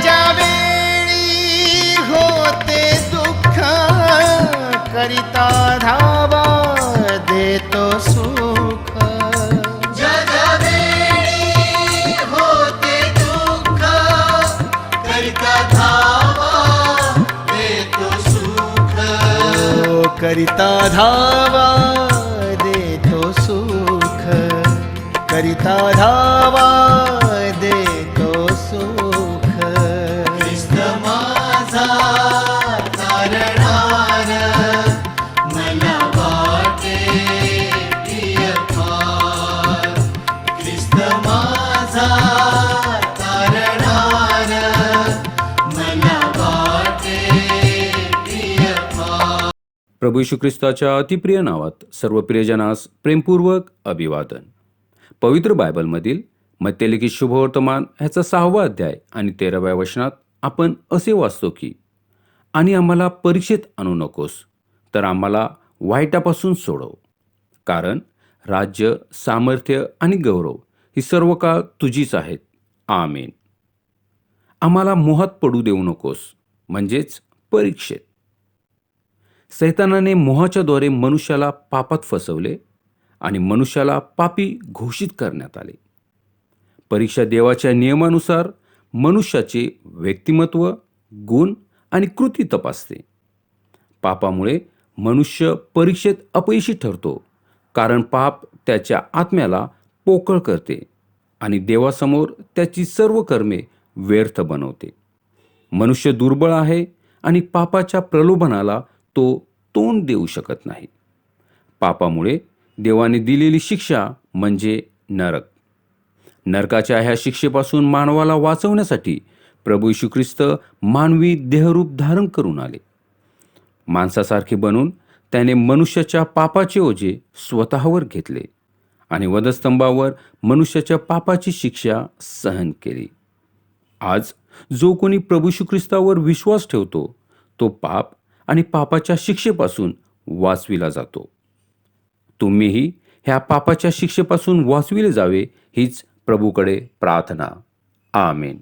ज्या वेळी होते दुःख, करिता धावा देतो सुख. ज्या ज्या वेळी होते दुःख, करिता धावा देतो सुख. करिता धावा देतो सुख, करिता धावा देतो सुख. ख्रिस्त माझा तारणार, मला वाटे प्रिय फार. ख्रिस्त माझा तारणार, मला वाटे प्रिय फार. प्रभू येशू ख्रिस्ताच्या अतिप्रिय नावात सर्व प्रियजनास प्रेमपूर्वक अभिवादन. पवित्र बायबलमधील मत्तेलिखित शुभवर्तमान ह्याचा 6वा अध्याय आणि 13व्या वचनात आपण असे वाचतो की, आणि आम्हाला परीक्षेत आणू नकोस, तर आम्हाला वाईटापासून सोडव. कारण राज्य, सामर्थ्य आणि गौरव ही सर्व काळ तुझीच आहेत. आमेन. आम्हाला मोहात पडू देऊ नकोस, म्हणजेच परीक्षेत. सैतानाने मोहाच्याद्वारे मनुष्याला पापात फसवले आणि मनुष्याला पापी घोषित करण्यात आले. परीक्षा देवाच्या नियमानुसार मनुष्याचे व्यक्तिमत्व, गुण आणि कृती तपासते. पापामुळे मनुष्य परीक्षेत अपयशी ठरतो, कारण पाप त्याच्या आत्म्याला पोकळ करते आणि देवासमोर त्याची सर्व कर्मे व्यर्थ बनवते. मनुष्य दुर्बळ आहे आणि पापाच्या प्रलोभनाला तो तोंड देऊ शकत नाही. पापामुळे देवाने दिलेली शिक्षा म्हणजे नरक. नरकाच्या ह्या शिक्षेपासून मानवाला वाचवण्यासाठी प्रभू येशू ख्रिस्त मानवी देहरूप धारण करून आले. माणसासारखे बनून त्याने मनुष्याच्या पापाचे ओझे स्वतःवर घेतले आणि वधस्तंभावर मनुष्याच्या पापाची शिक्षा सहन केली. आज जो कोणी प्रभू येशू ख्रिस्तावर विश्वास ठेवतो, तो पाप आणि पापाच्या शिक्षेपासून वाचविला जातो. तुम्हीही ह्या पापाच्या शिक्षेपासून वाचविले जावे हीच प्रभूकडे प्रार्थना. आमेन.